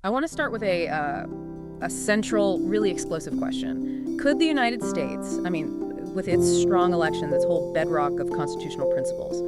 I want to start with a central, really explosive question. Could the United States, with its strong elections, its whole bedrock of constitutional principles,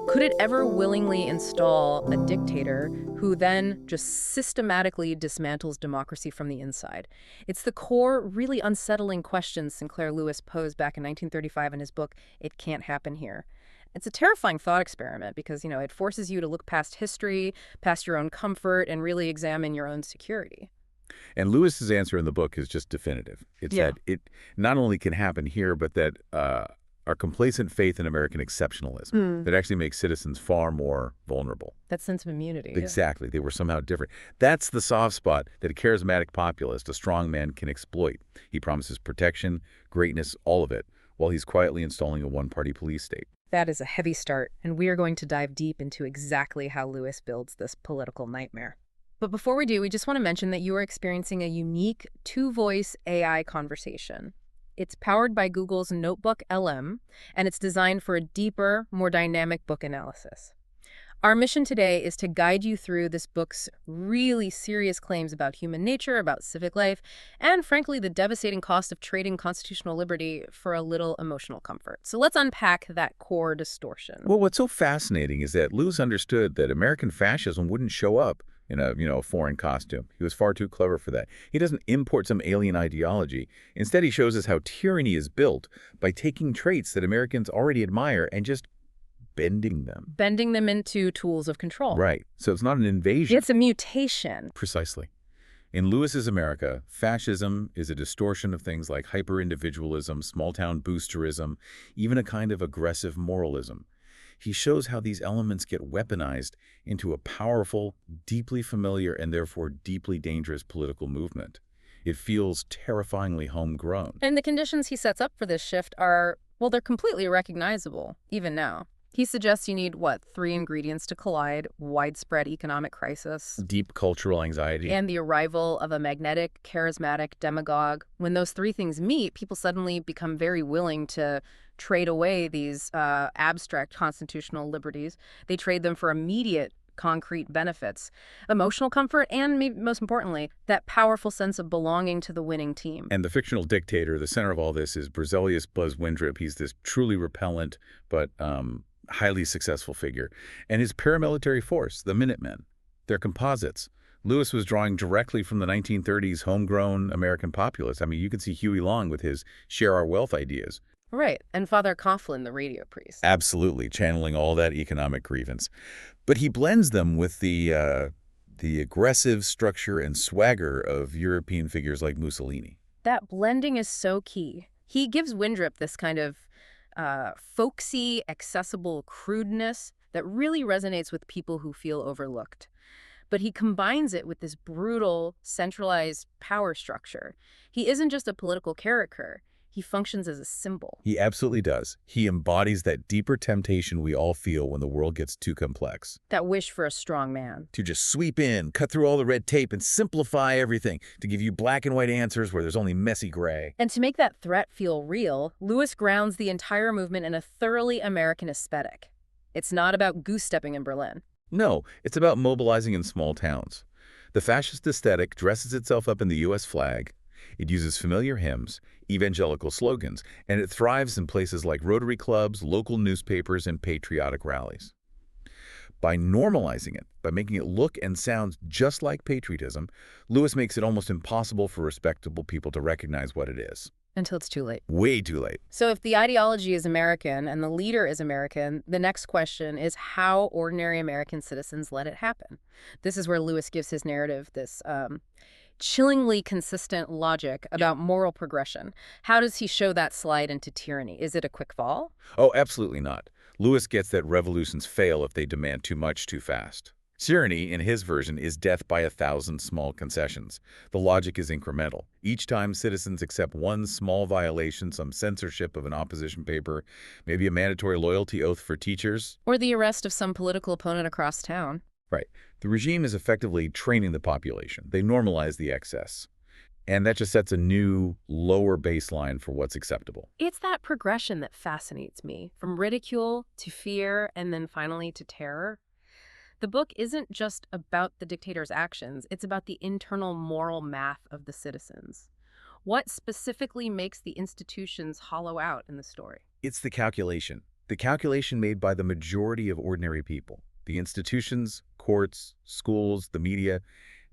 could it ever willingly install a dictator who then just systematically dismantles democracy from the inside? It's the core, really unsettling question Sinclair Lewis posed back in 1935 in his book, It Can't Happen Here. It's a terrifying thought experiment because, it forces you to look past history, past your own comfort, and really examine your own security. And Lewis's answer in the book is just definitive. It's Yeah. that it not only can happen here, but that our complacent faith in American exceptionalism that actually makes citizens far more vulnerable. That sense of immunity. Exactly. They were somehow different. That's the soft spot that a charismatic populist, a strong man, can exploit. He promises protection, greatness, all of it, while he's quietly installing a one-party police state. That is a heavy start, and we are going to dive deep into exactly how Lewis builds this political nightmare. But before we do, we just want to mention that you are experiencing a unique two-voice AI conversation. It's powered by Google's Notebook LM, and it's designed for a deeper, more dynamic book analysis. Our mission today is to guide you through this book's really serious claims about human nature, about civic life, and frankly, the devastating cost of trading constitutional liberty for a little emotional comfort. So let's unpack that core distortion. Well, what's so fascinating is that Lewis understood that American fascism wouldn't show up in a foreign costume. He was far too clever for that. He doesn't import some alien ideology. Instead, he shows us how tyranny is built by taking traits that Americans already admire and just bending them. Bending them into tools of control. Right. So it's not an invasion. It's a mutation. Precisely. In Lewis's America, fascism is a distortion of things like hyper-individualism, small-town boosterism, even a kind of aggressive moralism. He shows how these elements get weaponized into a powerful, deeply familiar, and therefore deeply dangerous political movement. It feels terrifyingly homegrown. And the conditions he sets up for this shift are, well, they're completely recognizable, even now. He suggests you need, three ingredients to collide: widespread economic crisis, Deep cultural anxiety. and the arrival of a magnetic, charismatic demagogue. When those three things meet, people suddenly become very willing to trade away these abstract constitutional liberties. They trade them for immediate, concrete benefits, emotional comfort, and maybe most importantly, that powerful sense of belonging to the winning team. And the fictional dictator, the center of all this, is Berzelius Buzz Windrip. He's this truly repellent but highly successful figure. And his paramilitary force, the Minutemen, they're composites. Lewis was drawing directly from the 1930s homegrown American populists. You could see Huey Long with his share our wealth ideas. Right, and Father Coughlin, the radio priest. Absolutely, channeling all that economic grievance. But he blends them with the aggressive structure and swagger of European figures like Mussolini. That blending is so key. He gives Windrip this kind of folksy, accessible crudeness that really resonates with people who feel overlooked. But he combines it with this brutal, centralized power structure. He isn't just a political character. He functions as a symbol. He absolutely does. He embodies that deeper temptation we all feel when the world gets too complex. That wish for a strong man. To just sweep in, cut through all the red tape, and simplify everything. To give you black and white answers where there's only messy gray. And to make that threat feel real, Lewis grounds the entire movement in a thoroughly American aesthetic. It's not about goose-stepping in Berlin. No, it's about mobilizing in small towns. The fascist aesthetic dresses itself up in the U.S. flag. It uses familiar hymns, evangelical slogans, and it thrives in places like Rotary clubs, local newspapers, and patriotic rallies. By normalizing it, by making it look and sound just like patriotism, Lewis makes it almost impossible for respectable people to recognize what it is. Until it's too late. Way too late. So if the ideology is American and the leader is American, the next question is how ordinary American citizens let it happen. This is where Lewis gives his narrative this chillingly consistent logic about moral progression. How does he show that slide into tyranny? Is it a quick fall? Oh, absolutely not. Lewis gets that revolutions fail if they demand too much too fast. Tyranny, in his version, is death by 1,000 small concessions. The logic is incremental. Each time citizens accept one small violation, some censorship of an opposition paper, maybe a mandatory loyalty oath for teachers. Or the arrest of some political opponent across town. Right. The regime is effectively training the population. They normalize the excess. And that just sets a new, lower baseline for what's acceptable. It's that progression that fascinates me, from ridicule to fear and then finally to terror. The book isn't just about the dictator's actions, it's about the internal moral math of the citizens. What specifically makes the institutions hollow out in the story? It's the calculation made by the majority of ordinary people. The institutions, courts, schools, the media,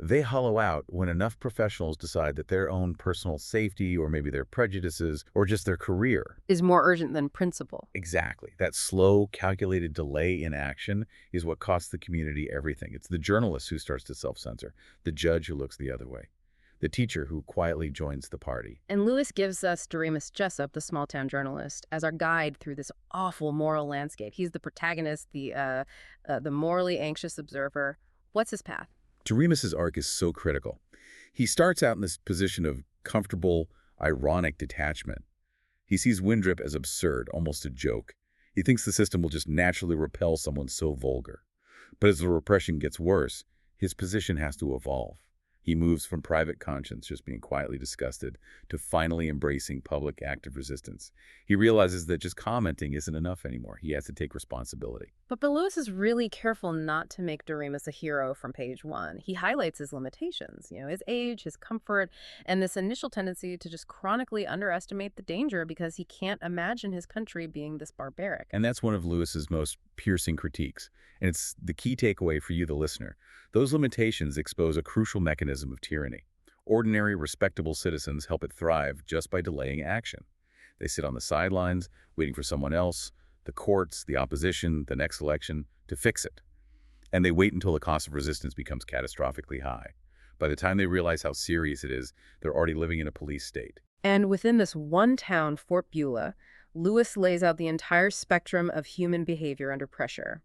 they hollow out when enough professionals decide that their own personal safety or maybe their prejudices or just their career. Is more urgent than principle. Exactly. That slow, calculated delay in action is what costs the community everything. It's the journalist who starts to self-censor, the judge who looks the other way, the teacher who quietly joins the party. And Lewis gives us Doremus Jessup, the small-town journalist, as our guide through this awful moral landscape. He's the protagonist, the morally anxious observer. What's his path? Doremus's arc is so critical. He starts out in this position of comfortable, ironic detachment. He sees Windrip as absurd, almost a joke. He thinks the system will just naturally repel someone so vulgar. But as the repression gets worse, his position has to evolve. He moves from private conscience, just being quietly disgusted, to finally embracing public active resistance. He realizes that just commenting isn't enough anymore. He has to take responsibility. But Lewis is really careful not to make Doremus a hero from page one. He highlights his limitations, his age, his comfort, and this initial tendency to just chronically underestimate the danger because he can't imagine his country being this barbaric. And that's one of Lewis's most piercing critiques. And it's the key takeaway for you, the listener. Those limitations expose a crucial mechanism of tyranny. Ordinary, respectable citizens help it thrive just by delaying action. They sit on the sidelines, waiting for someone else, the courts, the opposition, the next election, to fix it. And they wait until the cost of resistance becomes catastrophically high. By the time they realize how serious it is, they're already living in a police state. And within this one town, Fort Beulah, Lewis lays out the entire spectrum of human behavior under pressure.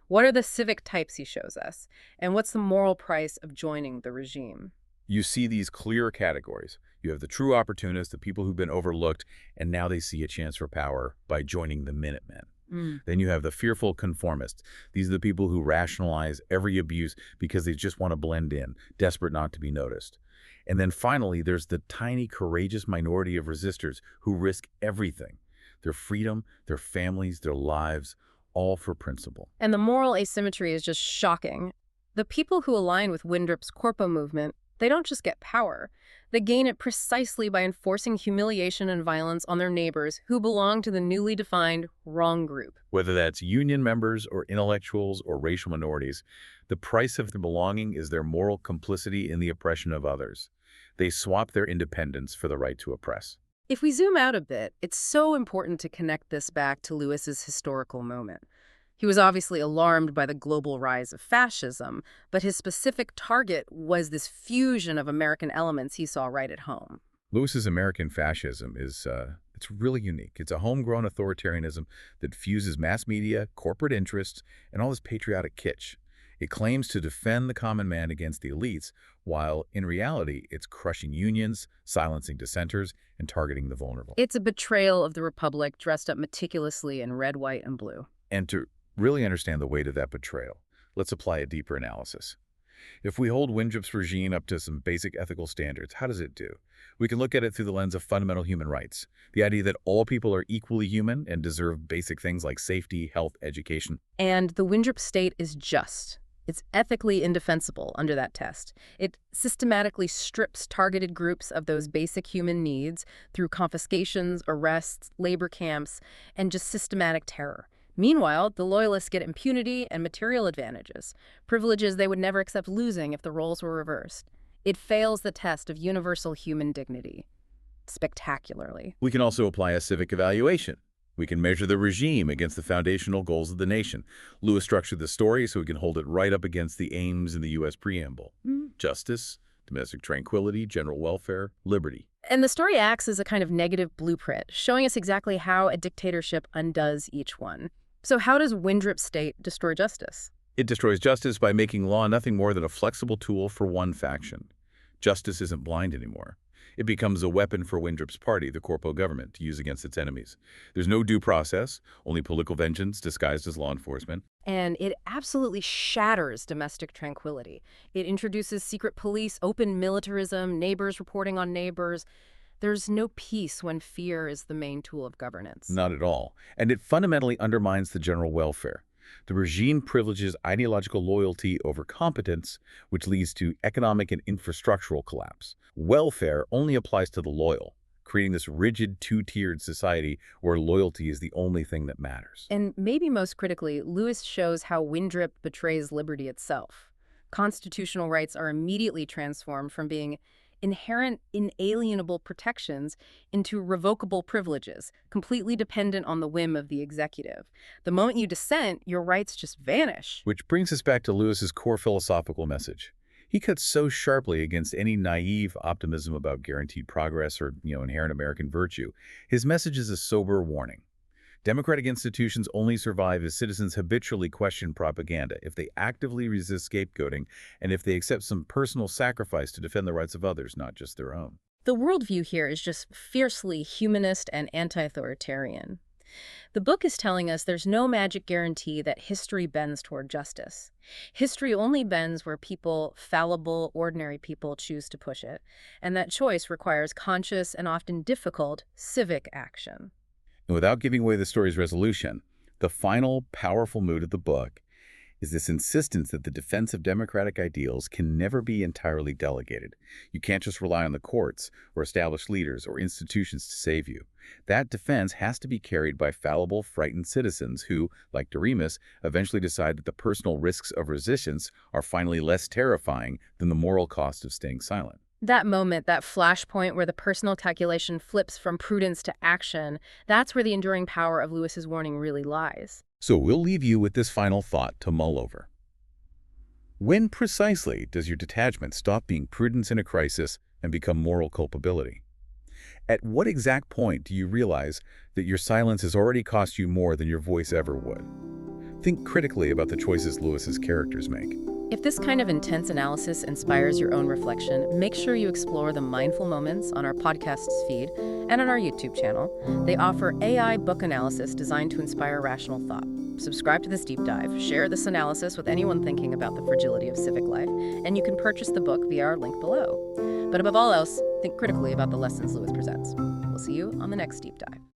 What are the civic types he shows us? And what's the moral price of joining the regime? You see these clear categories. You have the true opportunists, the people who've been overlooked, and now they see a chance for power by joining the Minutemen. Then you have the fearful conformists. These are the people who rationalize every abuse because they just want to blend in, desperate not to be noticed. And then finally, there's the tiny, courageous minority of resistors who risk everything. Their freedom, their families, their lives, all for principle. And the moral asymmetry is just shocking. The people who align with Windrip's Corpo movement, they don't just get power. They gain it precisely by enforcing humiliation and violence on their neighbors who belong to the newly defined wrong group. Whether that's union members or intellectuals or racial minorities, the price of their belonging is their moral complicity in the oppression of others. They swap their independence for the right to oppress. If we zoom out a bit, it's so important to connect this back to Lewis's historical moment. He was obviously alarmed by the global rise of fascism, but his specific target was this fusion of American elements he saw right at home. Lewis's American fascism is it's really unique. It's a homegrown authoritarianism that fuses mass media, corporate interests, and all this patriotic kitsch. It claims to defend the common man against the elites, while in reality, it's crushing unions, silencing dissenters, and targeting the vulnerable. It's a betrayal of the Republic dressed up meticulously in red, white, and blue. And to really understand the weight of that betrayal, let's apply a deeper analysis. If we hold Windrip's regime up to some basic ethical standards, how does it do? We can look at it through the lens of fundamental human rights, the idea that all people are equally human and deserve basic things like safety, health, education. And the Windrip state is just. It's ethically indefensible under that test. It systematically strips targeted groups of those basic human needs through confiscations, arrests, labor camps, and just systematic terror. Meanwhile, the loyalists get impunity and material advantages, privileges they would never accept losing if the roles were reversed. It fails the test of universal human dignity spectacularly. We can also apply a civic evaluation. We can measure the regime against the foundational goals of the nation. Lewis structured the story so we can hold it right up against the aims in the U.S. preamble. Justice, domestic tranquility, general welfare, liberty. And the story acts as a kind of negative blueprint, showing us exactly how a dictatorship undoes each one. So how does Windrip's state destroy justice? It destroys justice by making law nothing more than a flexible tool for one faction. Justice isn't blind anymore. It becomes a weapon for Windrip's party, the Corpo government, to use against its enemies. There's no due process, only political vengeance disguised as law enforcement. And it absolutely shatters domestic tranquility. It introduces secret police, open militarism, neighbors reporting on neighbors. There's no peace when fear is the main tool of governance. Not at all. And it fundamentally undermines the general welfare. The regime privileges ideological loyalty over competence, which leads to economic and infrastructural collapse. Welfare only applies to the loyal, creating this rigid two-tiered society where loyalty is the only thing that matters. And maybe most critically, Lewis shows how Windrip betrays liberty itself. Constitutional rights are immediately transformed from being inherent inalienable protections into revocable privileges, completely dependent on the whim of the executive. The moment you dissent, your rights just vanish. Which brings us back to Lewis's core philosophical message. He cuts so sharply against any naive optimism about guaranteed progress or, inherent American virtue. His message is a sober warning. Democratic institutions only survive as citizens habitually question propaganda, if they actively resist scapegoating, and if they accept some personal sacrifice to defend the rights of others, not just their own. The worldview here is just fiercely humanist and anti-authoritarian. The book is telling us there's no magic guarantee that history bends toward justice. History only bends where people, fallible, ordinary people, choose to push it, and that choice requires conscious and often difficult civic action. And without giving away the story's resolution, the final powerful mood of the book is this insistence that the defense of democratic ideals can never be entirely delegated. You can't just rely on the courts or established leaders or institutions to save you. That defense has to be carried by fallible, frightened citizens who, like Doremus, eventually decide that the personal risks of resistance are finally less terrifying than the moral cost of staying silent. That moment, that flashpoint where the personal calculation flips from prudence to action, that's where the enduring power of Lewis's warning really lies. So we'll leave you with this final thought to mull over. When precisely does your detachment stop being prudence in a crisis and become moral culpability? At what exact point do you realize that your silence has already cost you more than your voice ever would? Think critically about the choices Lewis's characters make. If this kind of intense analysis inspires your own reflection, make sure you explore the Mindful Moments on our podcast's feed and on our YouTube channel. They offer AI book analysis designed to inspire rational thought. Subscribe to this deep dive, share this analysis with anyone thinking about the fragility of civic life, and you can purchase the book via our link below. But above all else, think critically about the lessons Lewis presents. We'll see you on the next deep dive.